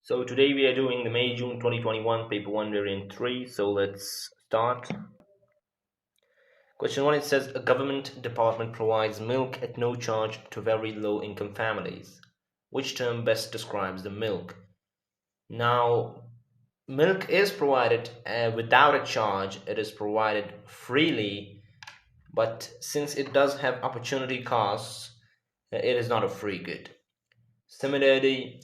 So today we are doing the May-June 2021 paper 1 variant 3. So let's start. Question 1, it says a government department provides milk at no charge to very low income families. Which term best describes the milk? Now, milk is provided without a charge. It is provided freely, but since it does have opportunity costs, it is not a free good. Similarly,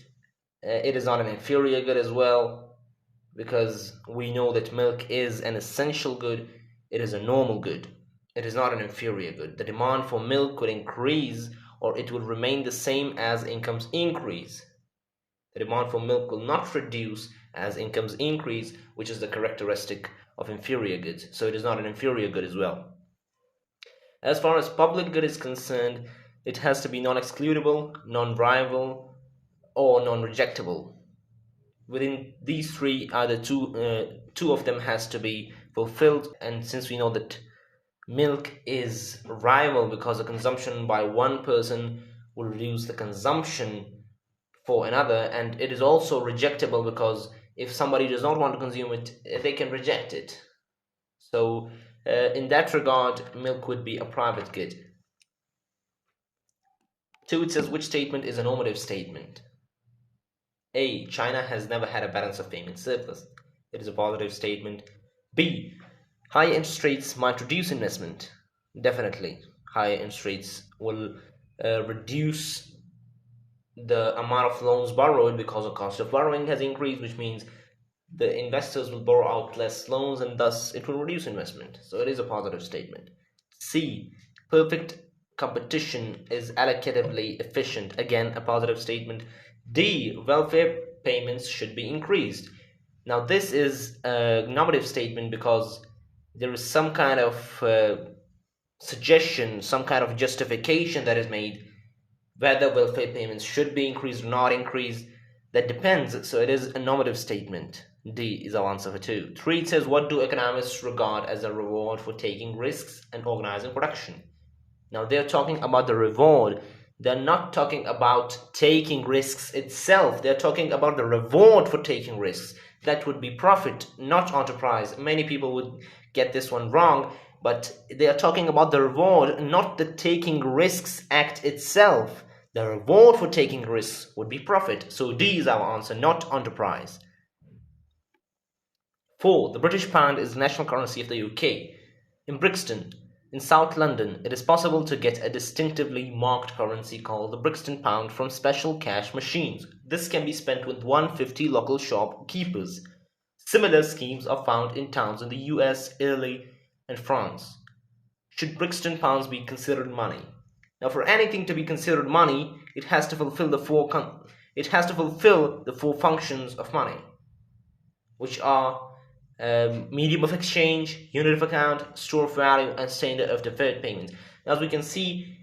it is not an inferior good as well, because we know that milk is an essential good. It is a normal good. It is not an inferior good. The demand for milk could increase, or it will remain the same as incomes increase. The demand for milk will not reduce as incomes increase, which is the characteristic of inferior goods. So it is not an inferior good as well. As far as public good is concerned, it has to be non-excludable, non-rival, or non-rejectable. Within these three, either two of them has to be fulfilled. And since we know that milk is rival because the consumption by one person will reduce the consumption for another, and it is also rejectable because if somebody does not want to consume it, they can reject it. So in that regard, milk would be a private good. 2, it says which statement is a normative statement? A, China has never had a balance of payment surplus. It is a positive statement. B, high interest rates might reduce investment. Definitely, higher interest rates will reduce the amount of loans borrowed because the cost of borrowing has increased, which means the investors will borrow out less loans and thus it will reduce investment. So it is a positive statement. C, perfect competition is allocatively efficient. Again, a positive statement. D, welfare payments should be increased. Now this is a normative statement because there is some kind of suggestion, some kind of justification that is made whether welfare payments should be increased or not increased. That depends. So it is a normative statement. D is our answer for 2. 3, it says what do economists regard as a reward for taking risks and organizing production? Now they're talking about the reward. They're not talking about taking risks itself. They're talking about the reward for taking risks. That would be profit, not enterprise. Many people would get this one wrong, but they are talking about the reward, not the taking risks act itself. The reward for taking risks would be profit. So D is our answer, not enterprise. 4, the British pound is the national currency of the UK. In Brixton, in South London, it is possible to get a distinctively marked currency called the Brixton pound from special cash machines. This can be spent with 150 local shopkeepers. Similar schemes are found in towns in the US, Italy, and France. Should Brixton pounds be considered money? Now, for anything to be considered money, it has to fulfill the four functions of money, which are medium of exchange, unit of account, store of value, and standard of deferred payments. As we can see,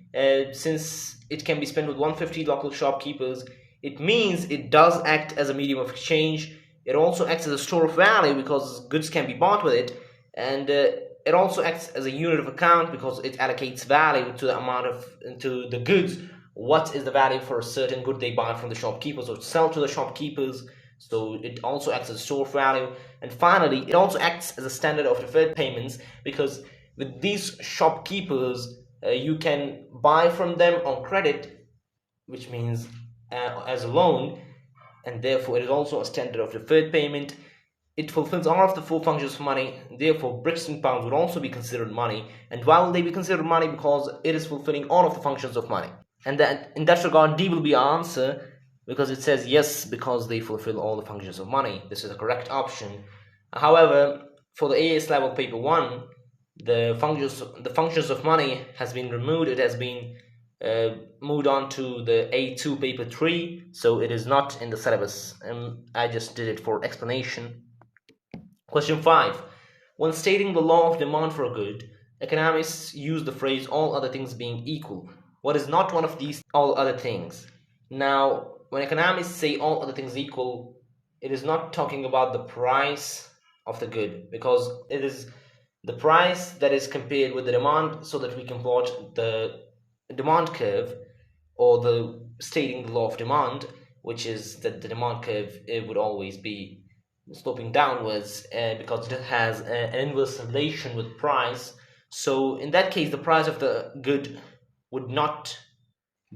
since it can be spent with 150 local shopkeepers, it means it does act as a medium of exchange. It also acts as a store of value because goods can be bought with it, and it also acts as a unit of account because it allocates value to the goods. What is the value for a certain good they buy from the shopkeepers or sell to the shopkeepers? So it also acts as a store of value. And finally, it also acts as a standard of deferred payments because with these shopkeepers, you can buy from them on credit, which means as a loan, and therefore it is also a standard of deferred payment. It fulfills all of the four functions of money. Therefore, Brixton pounds would also be considered money. And why will they be considered money? Because it is fulfilling all of the functions of money. And that, in that regard, D will be our answer, because it says yes, because they fulfill all the functions of money. This is the correct option. However, for the AS level paper 1, the functions of money has been removed. It has been moved on to the A2 paper 3, so it is not in the syllabus. I just did it for explanation. Question 5. When stating the law of demand for a good, economists use the phrase all other things being equal. What is not one of these all other things? Now, when economists say all other things equal, it is not talking about the price of the good, because it is the price that is compared with the demand so that we can plot the demand curve or the stating the law of demand. which is that the demand curve, it would always be sloping downwards because it has an inverse relation with price. So in that case, the price of the good would not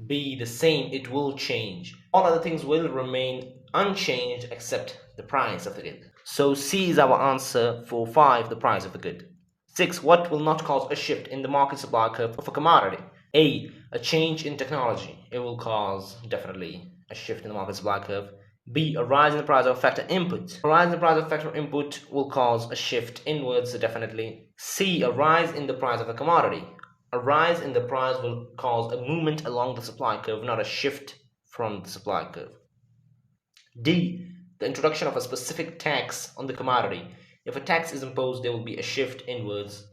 be the same, it will change. All other things will remain unchanged except the price of the good. So C is our answer for 5, the price of the good. 6. What will not cause a shift in the market supply curve of a commodity? A change in technology. It will cause definitely a shift in the market supply curve. B, a rise in the price of factor input. A rise in the price of factor input will cause a shift inwards, definitely. C, a rise in the price of a commodity. A rise in the price will cause a movement along the supply curve, not a shift from the supply curve. D, the introduction of a specific tax on the commodity. If a tax is imposed, there will be a shift inwards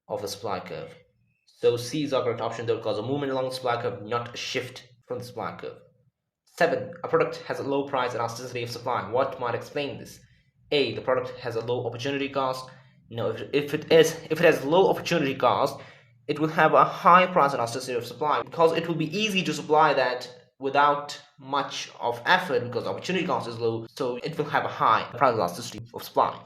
of the supply curve. So C is our correct option. That will cause a movement along the supply curve, not a shift from the supply curve. 7. A product has a low price elasticity of supply. What might explain this? A. The product has a low opportunity cost. No, if it has low opportunity cost, it will have a high price elasticity of supply because it will be easy to supply that without much of effort because the opportunity cost is low, so it will have a high price elasticity of supply.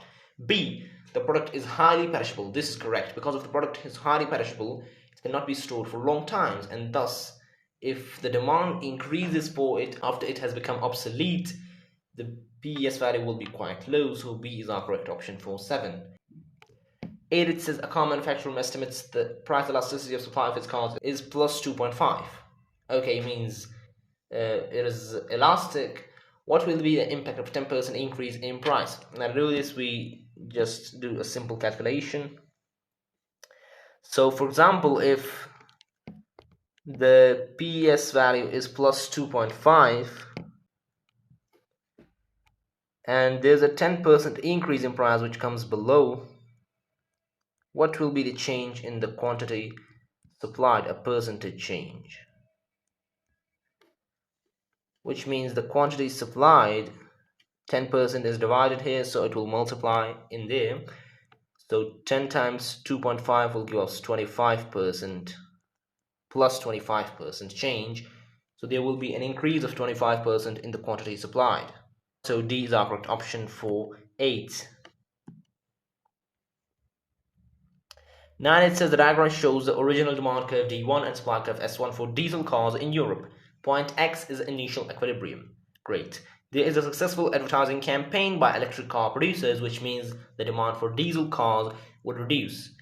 B. The product is highly perishable. This is correct. Because if the product is highly perishable, it cannot be stored for long times, and thus if the demand increases for it after it has become obsolete, the PES value will be quite low, so B is our correct option for 7. 8, it says a car manufacturer estimates the price elasticity of supply of its cars is plus 2.5. Okay, means it is elastic. What will be the impact of 10% increase in price? Now to do this, we just do a simple calculation. So for example, if the PES value is plus 2.5 and there's a 10% increase in price which comes below, what will be the change in the quantity supplied? A percentage change, which means the quantity supplied, 10% is divided here, so it will multiply in there. So 10 times 2.5 will give us 25% plus 25% change. So there will be an increase of 25% in the quantity supplied. So D is our correct option for 8. 9, it says the diagram shows the original demand curve D1 and supply curve S1 for diesel cars in Europe. Point X is initial equilibrium. Great. There is a successful advertising campaign by electric car producers, which means the demand for diesel cars would reduce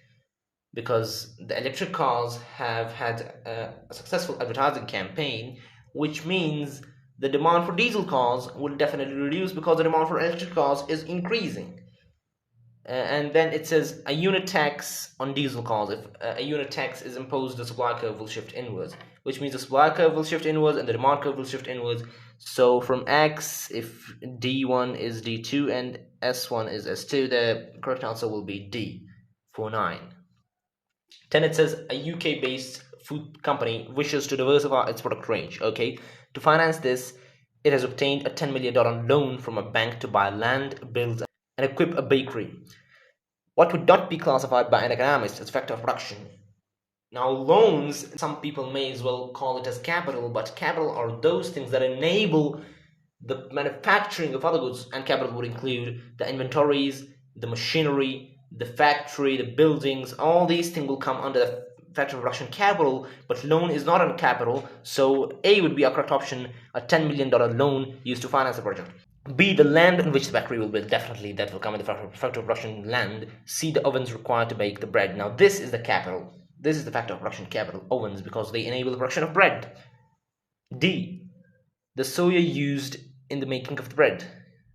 because the electric cars have had a successful advertising campaign, which means the demand for diesel cars will definitely reduce because the demand for electric cars is increasing. And then it says a unit tax on diesel cars. If a unit tax is imposed, the supply curve will shift inwards, which means the supply curve will shift inwards and the demand curve will shift inwards. So from X, if D1 is D2 and S1 is S2, the correct answer will be D for 9. 10, it says a UK-based food company wishes to diversify its product range. Okay, to finance this, it has obtained a $10 million loan from a bank to buy land, build, and equip a bakery. What would not be classified by an economist as factor of production? Now, loans, some people may as well call it as capital, but capital are those things that enable the manufacturing of other goods, and capital would include the inventories, the machinery, the factory, the buildings. All these things will come under the factor of production capital, but loan is not on capital, so A would be our correct option, a $10 million loan used to finance the project. B, the land in which the factory will build, definitely that will come in the factor of production land. C, the ovens required to bake the bread. Now this is the capital. This is the factor of production capital, ovens, because they enable the production of bread. D, the soya used in the making of the bread.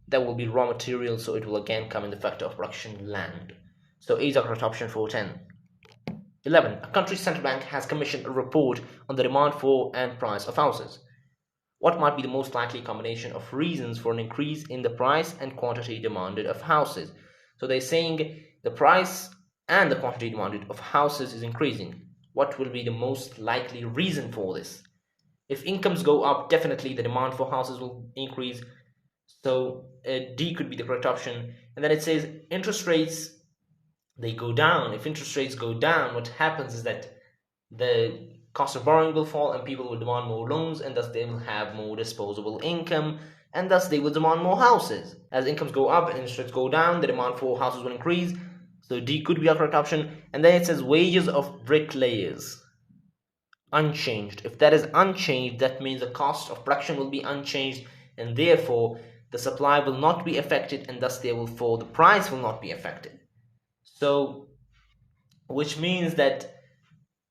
That will be raw material, so it will again come in the factor of production land. So A is our correct option for 10. 11. A country's central bank has commissioned a report on the demand for and price of houses. What might be the most likely combination of reasons for an increase in the price and quantity demanded of houses? So they're saying the price and the quantity demanded of houses is increasing. What will be the most likely reason for this? If incomes go up, definitely the demand for houses will increase. So D could be the correct option. And then it says interest rates, they go down. If interest rates go down, what happens is that the cost of borrowing will fall and people will demand more loans, and thus they will have more disposable income, and thus they will demand more houses. As incomes go up and interest rates go down, the demand for houses will increase. So D could be our correct option. And then it says wages of bricklayers unchanged. If that is unchanged, that means the cost of production will be unchanged, and therefore the supply will not be affected, and thus therefore the price will not be affected. So which means that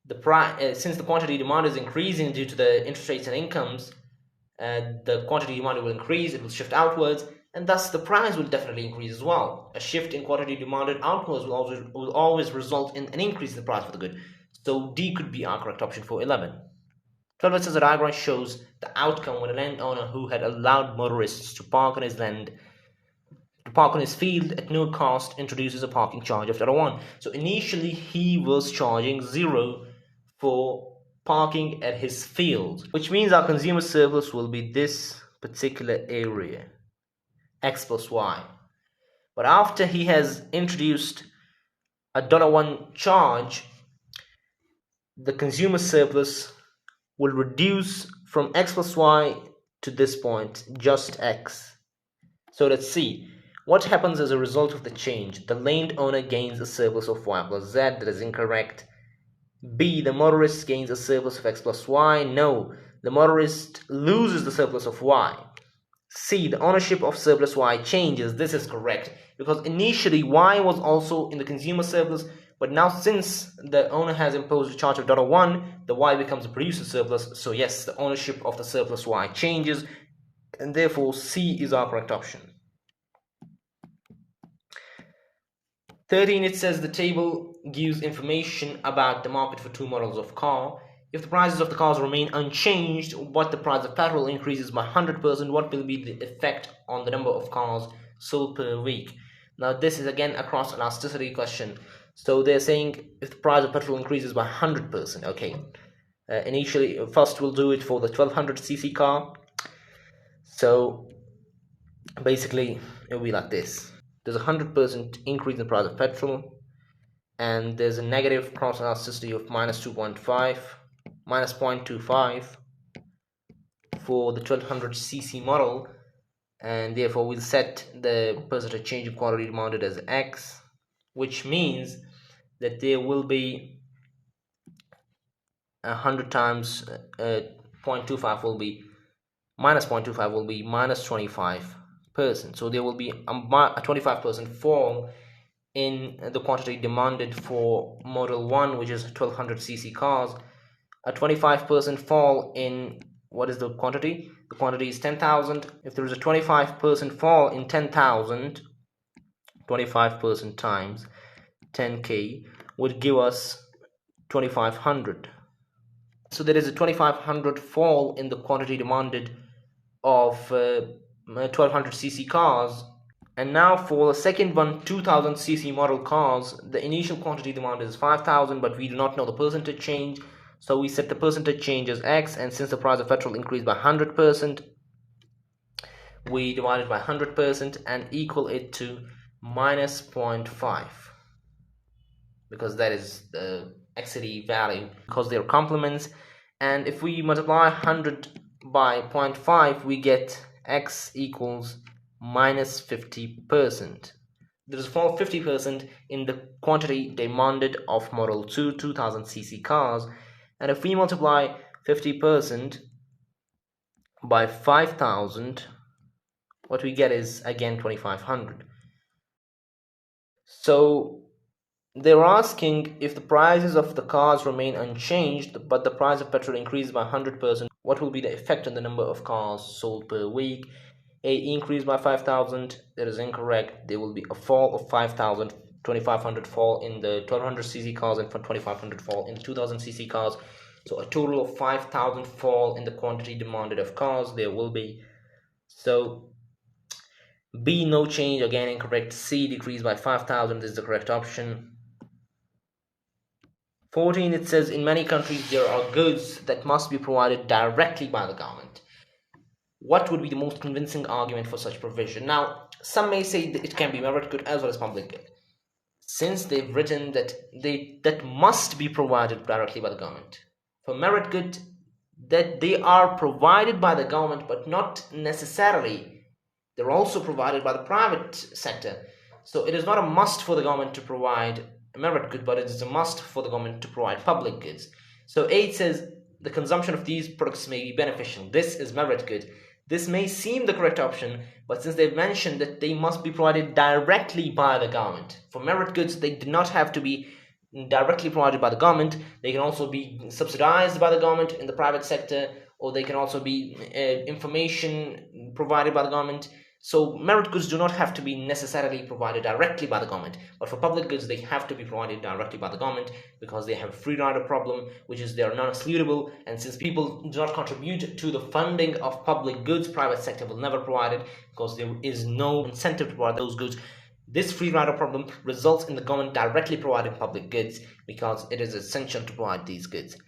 the price, since the quantity demand is increasing due to the interest rates and incomes, the quantity demand will increase, it will shift outwards, and thus the price will definitely increase as well. A shift in quantity demanded outwards will always result in an increase in the price for the good. So D could be our correct option for 11. 12 says the diagram shows the outcome when a landowner who had allowed motorists to park on his field at no cost introduces a parking charge of $1. So initially he was charging 0 for parking at his field, which means our consumer surplus will be this particular area, X plus Y. But after he has introduced a $1 charge, the consumer surplus will reduce from X plus Y to this point, just X. So let's see. What happens as a result of the change? The landowner gains a surplus of Y plus Z. That is incorrect. B. The motorist gains a surplus of X plus Y. No, the motorist loses the surplus of Y. C. The ownership of surplus Y changes. This is correct, because initially Y was also in the consumer surplus, but now since the owner has imposed a charge of $1, the Y becomes a producer surplus. So yes, the ownership of the surplus Y changes, and therefore C is our correct option. 13, it says the table gives information about the market for 2 models of car. If the prices of the cars remain unchanged, but the price of petrol increases by 100%, what will be the effect on the number of cars sold per week? Now this is again a cross elasticity question. So they're saying if the price of petrol increases by 100%, okay. Initially, first we'll do it for the 1200cc car. So basically it will be like this. There's a 100% increase in the price of petrol, and there's a negative cross elasticity of minus 2.5, minus 0.25 for the 1200cc model, and therefore we'll set the percentage change in quantity demanded as X, which means that there will be 100 times 0.25 will be minus 0.25 will be minus 25%. So there will be a 25% fall in the quantity demanded for Model 1, which is 1200cc cars. A 25% fall in what is the quantity? The quantity is 10,000. If there is a 25% fall in 10,000, 25% times 10k would give us 2500. So there is a 2500 fall in the quantity demanded of 1200cc cars. And now for the second one, 2000cc model cars, the initial quantity demand is 5000, but we do not know the percentage change. So we set the percentage change as X, and since the price of petrol increased by 100%, we divide it by 100% and equal it to minus 0.5, because that is the XCD value, because they're complements. And if we multiply 100 by 0.5, we get X equals minus 50%. There is a fall of 50% in the quantity demanded of Model 2 2000cc cars, and if we multiply 50% by 5000, what we get is again 2500. So they're asking if the prices of the cars remain unchanged, but the price of petrol increases by 100%, what will be the effect on the number of cars sold per week? A, increase by 5,000, that is incorrect. There will be a fall of 5,000, 2,500 fall in the 1200cc cars and 2,500 fall in the 2000cc cars. So a total of 5,000 fall in the quantity demanded of cars there will be. So B, no change, again incorrect. C, decrease by 5,000, this is the correct option. 14, it says in many countries there are goods that must be provided directly by the government. What would be the most convincing argument for such provision? Now, some may say that it can be merit good as well as public good, since they've written that that must be provided directly by the government. For merit goods, that they are provided by the government, but not necessarily. They're also provided by the private sector. So it is not a must for the government to provide a merit good, but it is a must for the government to provide public goods. So 8 says the consumption of these products may be beneficial. This is merit good. This may seem the correct option, but since they've mentioned that they must be provided directly by the government, for merit goods, they do not have to be directly provided by the government. They can also be subsidized by the government in the private sector, or they can also be information provided by the government. So merit goods do not have to be necessarily provided directly by the government, but for public goods they have to be provided directly by the government, because they have a free rider problem, which is they are non-excludable, and since people do not contribute to the funding of public goods, private sector will never provide it, because there is no incentive to provide those goods. This free rider problem results in the government directly providing public goods, because it is essential to provide these goods.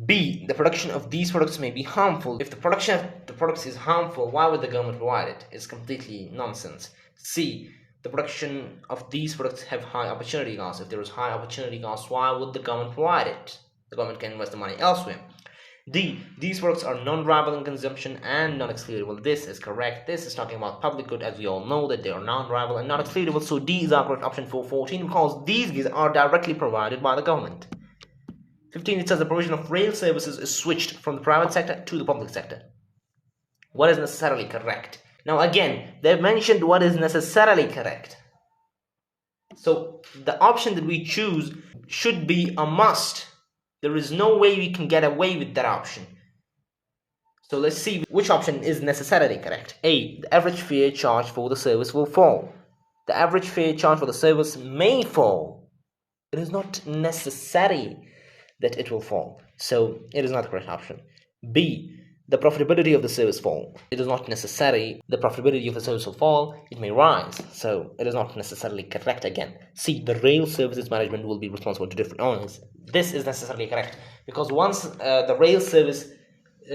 B. The production of these products may be harmful. If the production of the products is harmful, why would the government provide it? It's completely nonsense. C. The production of these products have high opportunity costs. If there is high opportunity costs, why would the government provide it? The government can invest the money elsewhere. D. These products are non-rival in consumption and non-excludable. This is correct. This is talking about public good, as we all know that they are non-rival and non-excludable. So D is our correct option for 14, because these goods are directly provided by the government. 15, it says the provision of rail services is switched from the private sector to the public sector. What is necessarily correct? Now again, they've mentioned what is necessarily correct. So the option that we choose should be a must. There is no way we can get away with that option. So let's see which option is necessarily correct. A. The average fare charged for the service will fall. The average fare charged for the service may fall. It is not necessary that it will fall. So it is not the correct option. B. The profitability of the service fall. It is not necessary the profitability of the service will fall. It may rise. So it is not necessarily correct again. C. The rail services management will be responsible to different owners. This is necessarily correct, because once the rail service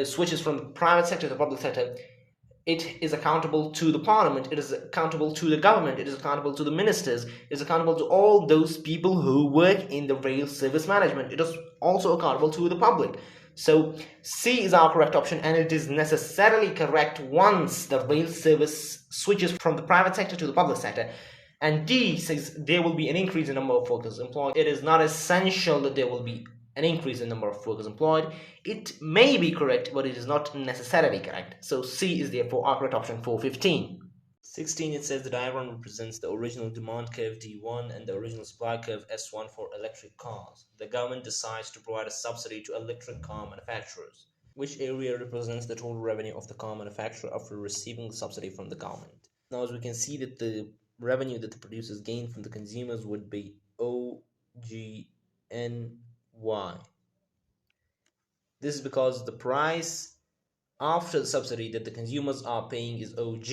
switches from the private sector to the public sector, it is accountable to the parliament, it is accountable to the government, it is accountable to the ministers, it is accountable to all those people who work in the rail service management. It is also accountable to the public. So C is our correct option, and it is necessarily correct once the rail service switches from the private sector to the public sector. And D says there will be an increase in number of workers employed. It is not essential that there will be an increase in number of workers employed. It may be correct, but it is not necessarily correct. So C is therefore our correct option for 15. 16, it says the diagram represents the original demand curve D1 and the original supply curve S1 for electric cars. The government decides to provide a subsidy to electric car manufacturers. Which area represents the total revenue of the car manufacturer after receiving the subsidy from the government? Now, as we can see, that the revenue that the producers gain from the consumers would be OGNY. This is because the price after the subsidy that the consumers are paying is OG,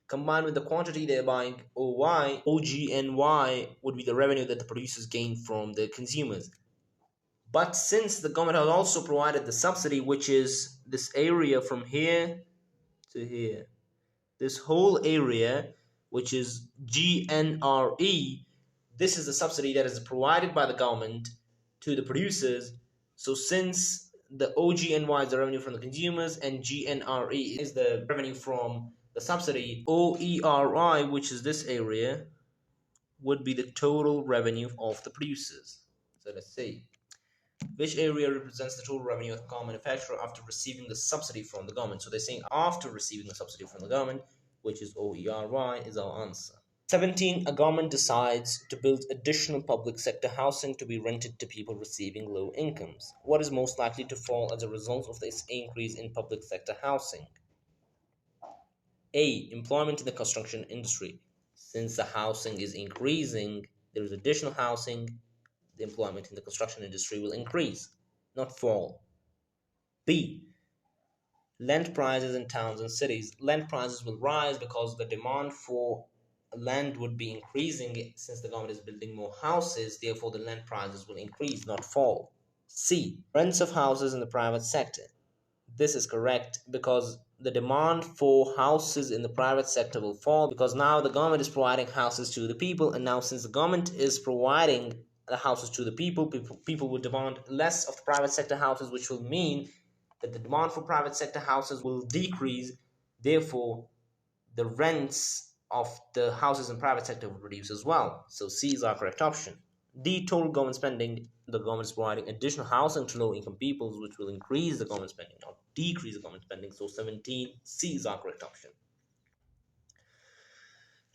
combined with the quantity they're buying OY. OGNY would be the revenue that the producers gain from the consumers. But since the government has also provided the subsidy, which is this area from here to here, this whole area, which is GNRE, this is the subsidy that is provided by the government to the producers. So since the OGNY is the revenue from the consumers and GNRE is the revenue from the subsidy, OERI, which is this area, would be the total revenue of the producers. So let's see. Which area represents the total revenue of the car manufacturer after receiving the subsidy from the government? So they're saying after receiving the subsidy from the government, which is OERY, is our answer. 17. A government decides to build additional public sector housing to be rented to people receiving low incomes. What is most likely to fall as a result of this increase in public sector housing? A. Employment in the construction industry. Since the housing is increasing, there is additional housing, the employment in the construction industry will increase, not fall. B. Land prices in towns and cities. Land prices will rise because the demand for land would be increasing since the government is building more houses, therefore the land prices will increase, not fall. C. Rents of houses in the private sector. This is correct because the demand for houses in the private sector will fall because now the government is providing houses to the people, and now since the government is providing the houses to the people will demand less of the private sector houses, which will mean that the demand for private sector houses will decrease. Therefore, the rents of the houses in private sector will reduce as well. So C is our correct option. D, total government spending. The government is providing additional housing to low income peoples, which will increase the government spending, not decrease the government spending. So 17, C is our correct option.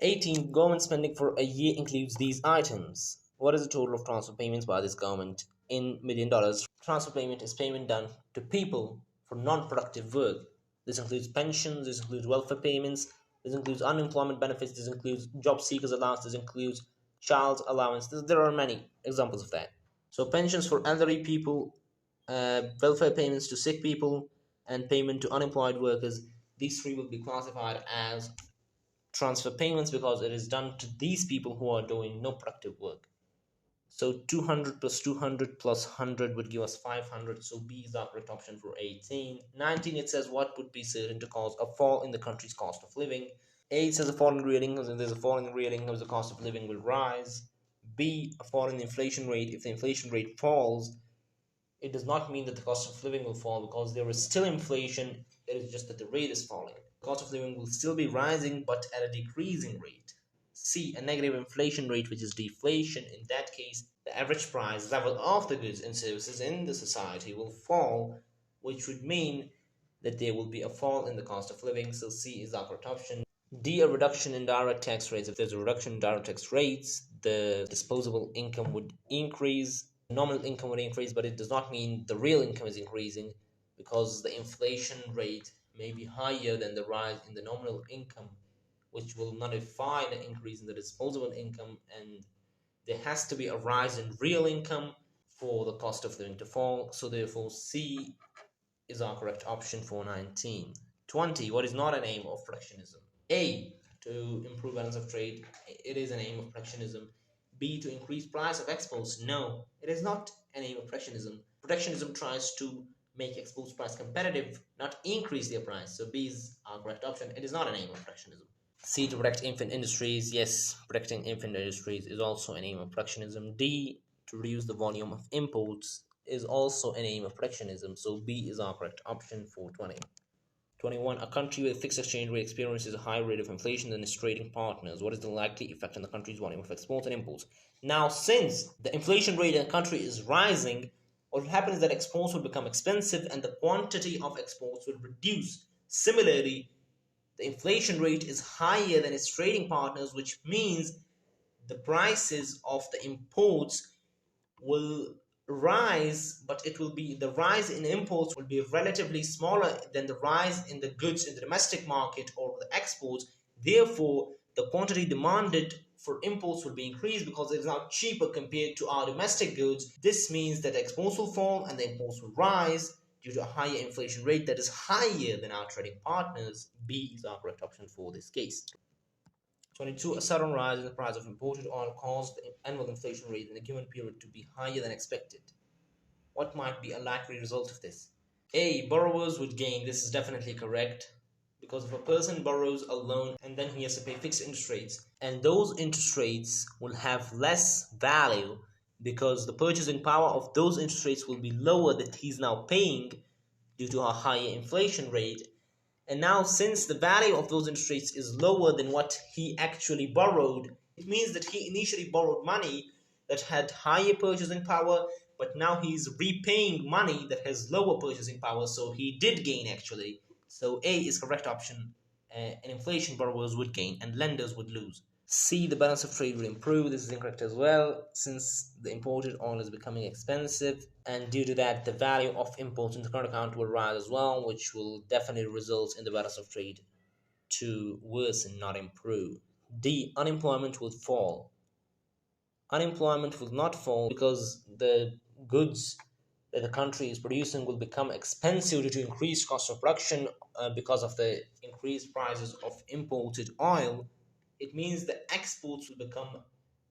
18, government spending for a year includes these items. What is the total of transfer payments by this government in $1,000,000? Transfer payment is payment done to people for non-productive work. This includes pensions, this includes welfare payments, this includes unemployment benefits, this includes job seekers allowance, this includes child allowance. There are many examples of that. So pensions for elderly people, welfare payments to sick people, and payment to unemployed workers. These three will be classified as transfer payments because it is done to these people who are doing no productive work. So 200 plus 200 plus 100 would give us 500. So B is our correct option for 18. 19, it says what would be certain to cause a fall in the country's cost of living. A, it says a fall in real incomes. If there's a fall in real incomes, the cost of living will rise. B, a fall in the inflation rate. If the inflation rate falls, it does not mean that the cost of living will fall because there is still inflation. It is just that the rate is falling. The cost of living will still be rising, but at a decreasing rate. C, a negative inflation rate, which is deflation. In that case, the average price level of the goods and services in the society will fall, which would mean that there will be a fall in the cost of living. So C is our correct option. D, a reduction in direct tax rates. If there's a reduction in direct tax rates, the disposable income would increase, nominal income would increase, but it does not mean the real income is increasing because the inflation rate may be higher than the rise in the nominal income, which will nullify the increase in the disposable income, and there has to be a rise in real income for the cost of living to fall. So therefore C is our correct option for 19. 20, what is not an aim of protectionism? A, to improve balance of trade. It is an aim of protectionism. B, to increase price of exports. No, it is not an aim of protectionism. Protectionism tries to make exports price competitive, not increase their price. So B is our correct option. It is not an aim of protectionism. C, to protect infant industries. Yes, protecting infant industries is also an aim of protectionism. D, to reduce the volume of imports is also an aim of protectionism. So B is our correct option for 20. 21. A country with a fixed exchange rate experiences a higher rate of inflation than its trading partners. What is the likely effect on the country's volume of exports and imports? Now, since the inflation rate in a country is rising, what will happen is that exports will become expensive and the quantity of exports will reduce. Similarly, the inflation rate is higher than its trading partners, which means the prices of the imports will rise, but it will be the rise in imports will be relatively smaller than the rise in the goods in the domestic market or the exports. Therefore, the quantity demanded for imports will be increased because it is now cheaper compared to our domestic goods. This means that exports will fall and the imports will rise due to a higher inflation rate that is higher than our trading partners. B is our correct option for this case. 22. A sudden rise in the price of imported oil caused the annual inflation rate in a given period to be higher than expected. What might be a likely result of this? A, borrowers would gain. This is definitely correct because if a person borrows a loan and then he has to pay fixed interest rates, and those interest rates will have less value because the purchasing power of those interest rates will be lower that he's now paying due to a higher inflation rate. And now, since the value of those interest rates is lower than what he actually borrowed, it means that he initially borrowed money that had higher purchasing power, but now he's repaying money that has lower purchasing power, so he did gain actually. So A is correct option, and inflation borrowers would gain and lenders would lose. C, the balance of trade will improve. This is incorrect as well, since the imported oil is becoming expensive, and due to that, the value of imports in the current account will rise as well, which will definitely result in the balance of trade to worsen, not improve. D, unemployment will fall. Unemployment will not fall because the goods that the country is producing will become expensive due to increased cost of production because of the increased prices of imported oil. It means that exports will become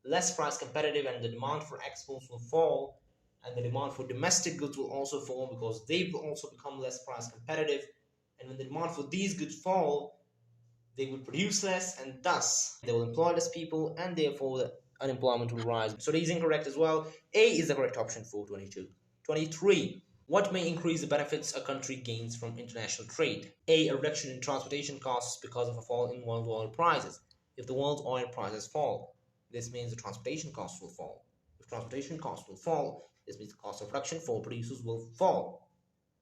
less price competitive and the demand for exports will fall, and the demand for domestic goods will also fall because they will also become less price competitive. And when the demand for these goods fall, they will produce less and thus they will employ less people, and therefore the unemployment will rise. So D is incorrect as well. A is the correct option for 22. 23. What may increase the benefits a country gains from international trade? A reduction in transportation costs because of a fall in world oil prices. If the world's oil prices fall, this means the transportation costs will fall. If transportation costs will fall, this means the cost of production for producers will fall.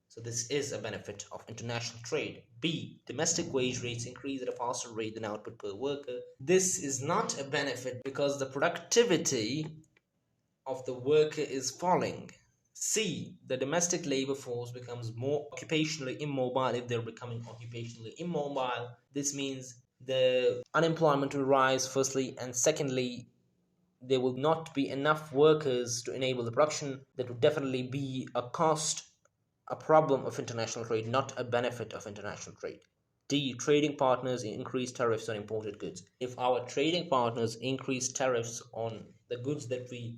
So this is a benefit of international trade. B. Domestic wage rates increase at a faster rate than output per worker. This is not a benefit because the productivity of the worker is falling. C. The domestic labor force becomes more occupationally immobile. If they're becoming occupationally immobile, this means the unemployment will rise, firstly, and secondly, there will not be enough workers to enable the production. That would definitely be a cost, a problem of international trade, not a benefit of international trade. D. Trading partners increase tariffs on imported goods. If our trading partners increase tariffs on the goods that we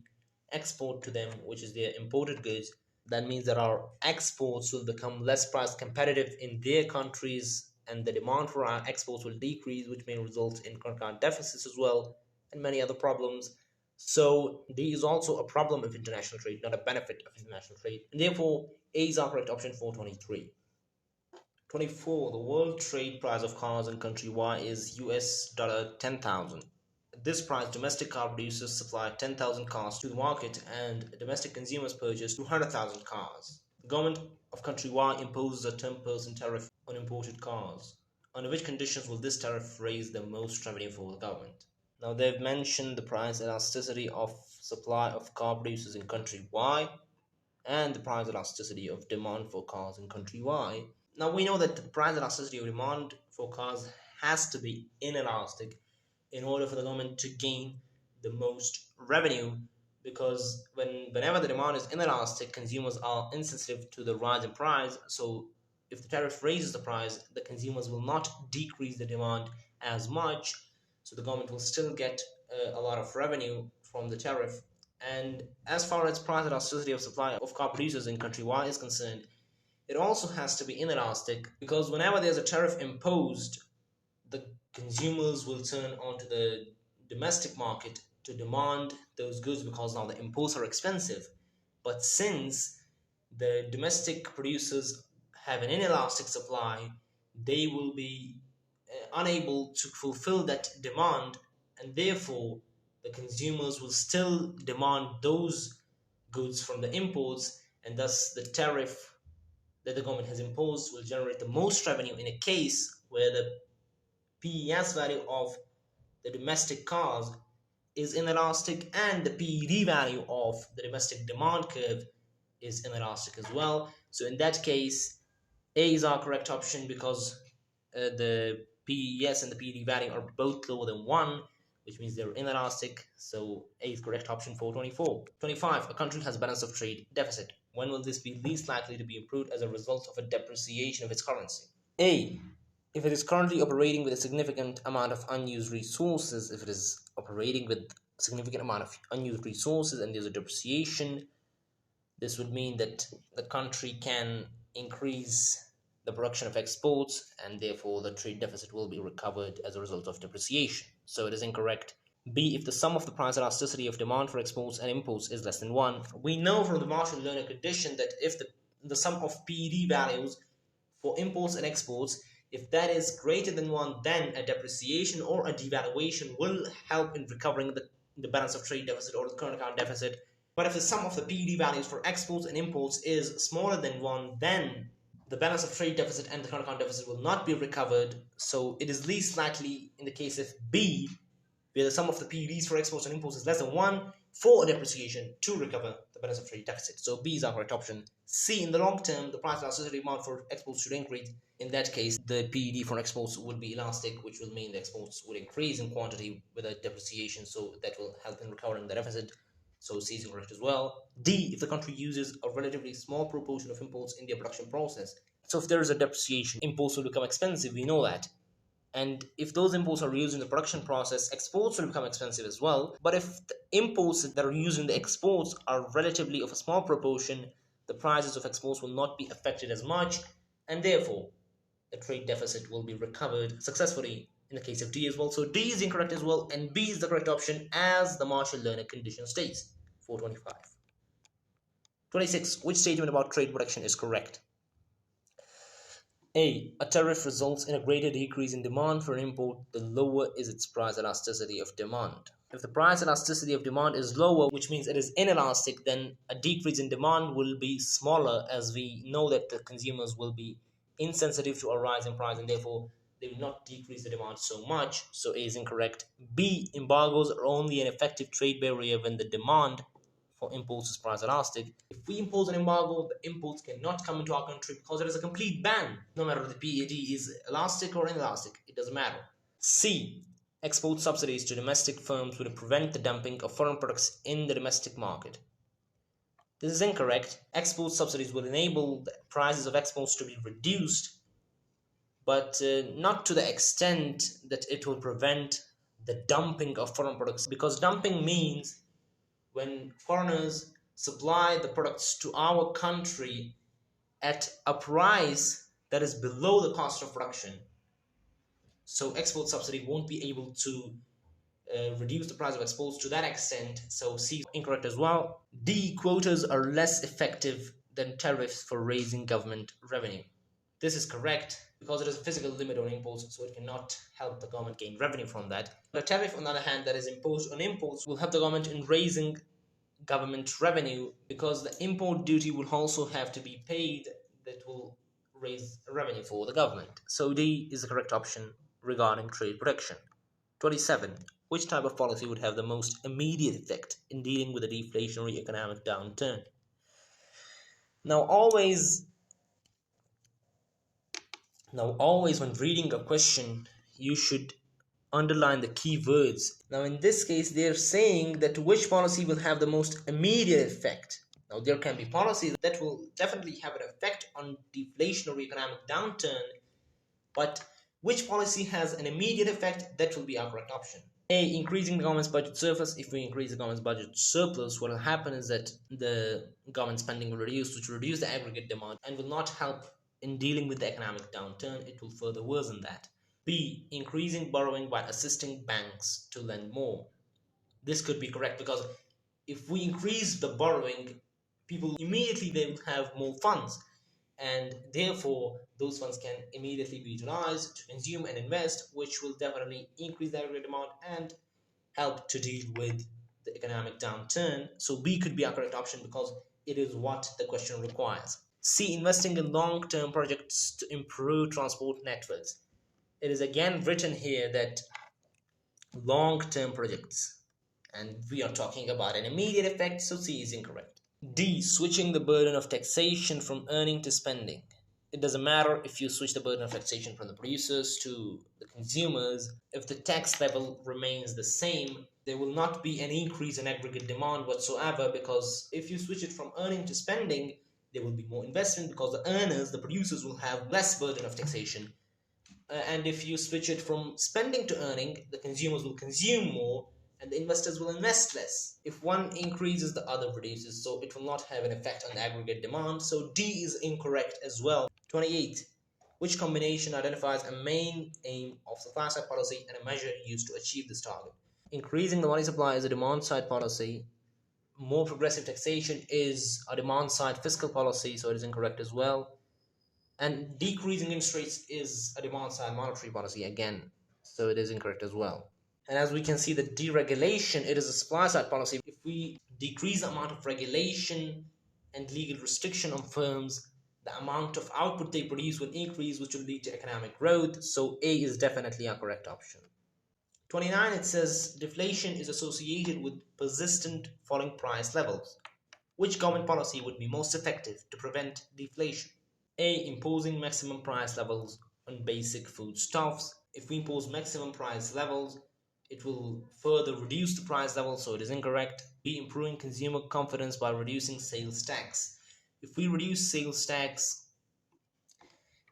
export to them, which is their imported goods, that means that our exports will become less price competitive in their countries, and the demand for our exports will decrease, which may result in current account deficits as well, and many other problems. So D is also a problem of international trade, not a benefit of international trade. And therefore, A is our correct option for 23. 24. The world trade price of cars in country Y is US dollar 10,000. At this price, domestic car producers supply 10,000 cars to the market and domestic consumers purchase 200,000 cars. The government of country Y imposes a 10% tariff on imported cars. Under which conditions will this tariff raise the most revenue for the government? Now they've mentioned the price elasticity of supply of car producers in country Y and the price elasticity of demand for cars in country Y. Now we know that the price elasticity of demand for cars has to be inelastic in order for the government to gain the most revenue, because whenever the demand is inelastic, consumers are insensitive to the rise in price. So if the tariff raises the price, the consumers will not decrease the demand as much, so the government will still get a lot of revenue from the tariff. And as far as price elasticity of supply of car producers in country Y is concerned, it also has to be inelastic, because whenever there's a tariff imposed, the consumers will turn onto the domestic market to demand those goods because now the imports are expensive. But since the domestic producers have an inelastic supply, they will be unable to fulfill that demand, and therefore the consumers will still demand those goods from the imports, and thus the tariff that the government has imposed will generate the most revenue in a case where the PES value of the domestic cars is inelastic and the PED value of the domestic demand curve is inelastic as well. So in that case, A is our correct option because the PES and the PED value are both lower than 1, which means they're inelastic. So A is correct option for 24. 25. A country has a balance of trade deficit. When will this be least likely to be improved as a result of a depreciation of its currency? A. If it is currently operating with a significant amount of unused resources, if it is operating with a significant amount of unused resources and there's a depreciation, this would mean that the country can increase the production of exports and therefore the trade deficit will be recovered as a result of depreciation. So it is incorrect. B. If the sum of the price elasticity of demand for exports and imports is less than 1. We know from the Marshall-Lerner condition that if the sum of PED values for imports and exports, if that is greater than 1, then a depreciation or a devaluation will help in recovering the balance of trade deficit or the current account deficit. But if the sum of the PED values for exports and imports is smaller than 1, then the balance of trade deficit and the current account deficit will not be recovered. So it is least likely in the case of B, where the sum of the PEDs for exports and imports is less than 1, for a depreciation to recover the balance of trade deficit. So B is our correct option. C. In the long term, the price elasticity demand for exports should increase. In that case, the PED for exports would be elastic, which will mean the exports would increase in quantity with a depreciation, so that will help in recovering the deficit. So C is incorrect as well. D. If the country uses a relatively small proportion of imports in their production process. So if there is a depreciation, imports will become expensive, we know that. And if those imports are used in the production process, exports will become expensive as well. But if the imports that are used in the exports are relatively of a small proportion, the prices of exports will not be affected as much, and therefore the trade deficit will be recovered successfully in the case of D as well. So D is incorrect as well, and B is the correct option as the Marshall-Lerner condition states. 425. 26. Which statement about trade protection is correct? A tariff results in a greater decrease in demand for an import, the lower is its price elasticity of demand. If the price elasticity of demand is lower, which means it is inelastic, then a decrease in demand will be smaller, as we know that the consumers will be insensitive to a rise in price and therefore they will not decrease the demand so much. So A is incorrect. B, embargoes are only an effective trade barrier when the demand for imports is price elastic. If we impose an embargo, the imports cannot come into our country because it is a complete ban. No matter if the PAD is elastic or inelastic, it doesn't matter. C, export subsidies to domestic firms will prevent the dumping of foreign products in the domestic market. This is incorrect. Export subsidies will enable the prices of exports to be reduced, but not to the extent that it will prevent the dumping of foreign products, because dumping means when foreigners supply the products to our country at a price that is below the cost of production. So export subsidy won't be able to reduce the price of exports to that extent. So C is incorrect as well. D, quotas are less effective than tariffs for raising government revenue. This is correct because it is a physical limit on imports, so it cannot help the government gain revenue from that. The tariff, on the other hand, that is imposed on imports will help the government in raising government revenue, because the import duty will also have to be paid, that will raise revenue for the government. So D is the correct option regarding trade protection. 27. Which type of policy would have the most immediate effect in dealing with a deflationary economic downturn? Now always when reading a question, you should underline the key words. Now in this case, they're saying that which policy will have the most immediate effect. Now there can be policies that will definitely have an effect on deflationary economic downturn, but which policy has an immediate effect, that will be our correct option. A, increasing the government's budget surplus. If we increase the government's budget surplus, what will happen is that the government spending will reduce, which will reduce the aggregate demand and will not help in dealing with the economic downturn. It will further worsen that. B, increasing borrowing by assisting banks to lend more. This could be correct because if we increase the borrowing, people immediately they will have more funds, and therefore those funds can immediately be utilized to consume and invest, which will definitely increase the aggregate demand and help to deal with the economic downturn. So B could be our correct option because it is what the question requires. C, investing in long-term projects to improve transport networks. It is again written here that long-term projects, and we are talking about an immediate effect, so C is incorrect. D, switching the burden of taxation from earning to spending. It doesn't matter if you switch the burden of taxation from the producers to the consumers. If the tax level remains the same, there will not be an increase in aggregate demand whatsoever, because if you switch it from earning to spending, there will be more investment because the earners, the producers, will have less burden of taxation. And if you switch it from spending to earning, the consumers will consume more and the investors will invest less. If one increases, the other reduces, so it will not have an effect on the aggregate demand. So D is incorrect as well. 28. Which combination identifies a main aim of supply side policy and a measure used to achieve this target? Increasing the money supply is a demand side policy. More progressive taxation is a demand side fiscal policy, so it is incorrect as well. And decreasing interest rates is a demand side monetary policy again, so it is incorrect as well. And as we can see, the deregulation, it is a supply side policy. If we decrease the amount of regulation and legal restriction on firms, the amount of output they produce will increase, which will lead to economic growth. So A is definitely a correct option. 29, it says deflation is associated with persistent falling price levels. Which government policy would be most effective to prevent deflation? A, imposing maximum price levels on basic foodstuffs. If we impose maximum price levels, it will further reduce the price level, so it is incorrect. B, improving consumer confidence by reducing sales tax. If we reduce sales tax,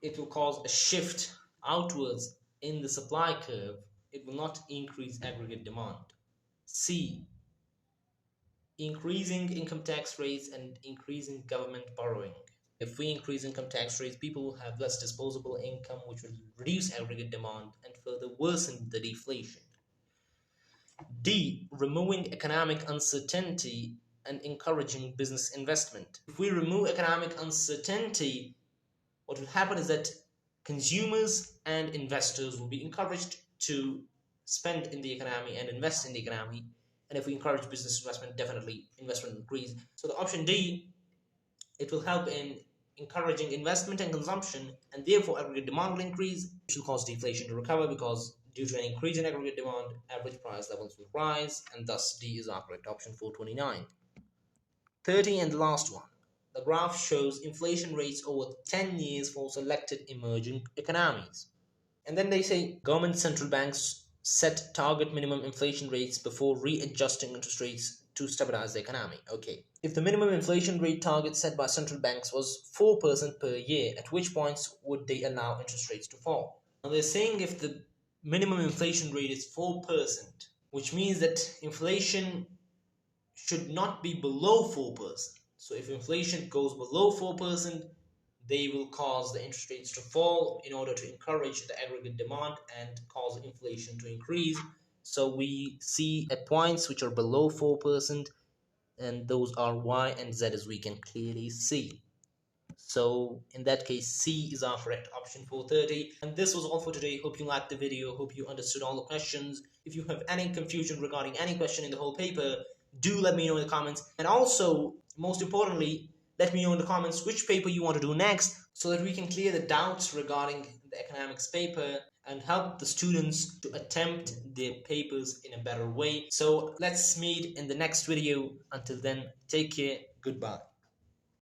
it will cause a shift outwards in the supply curve. It will not increase aggregate demand. C, increasing income tax rates and increasing government borrowing. If we increase income tax rates, people will have less disposable income, which will reduce aggregate demand and further worsen the deflation. D. Removing economic uncertainty and encouraging business investment. If we remove economic uncertainty, what will happen is that consumers and investors will be encouraged to spend in the economy and invest in the economy. And if we encourage business investment, definitely investment will increase. So the option D, it will help in encouraging investment and consumption, and therefore aggregate demand will increase, which will cause deflation to recover because due to an increase in aggregate demand, average price levels will rise, and thus D is our correct option for 29. 30 and the last one. The graph shows inflation rates over 10 years for selected emerging economies. And then they say government central banks set target minimum inflation rates before readjusting interest rates to stabilize the economy. Okay. If the minimum inflation rate target set by central banks was 4% per year, at which points would they allow interest rates to fall? Now they're saying if the minimum inflation rate is 4%, which means that inflation should not be below 4%. So if inflation goes below 4%, they will cause the interest rates to fall in order to encourage the aggregate demand and cause inflation to increase. So we see at points which are below 4%, and those are Y and Z, as we can clearly see. So in that case, C is our correct option for 30. And this was all for today. Hope you liked the video. Hope you understood all the questions. If you have any confusion regarding any question in the whole paper, do let me know in the comments. And also, most importantly, let me know in the comments which paper you want to do next so that we can clear the doubts regarding the economics paper and help the students to attempt their papers in a better way. So let's meet in the next video. Until then, take care. Goodbye.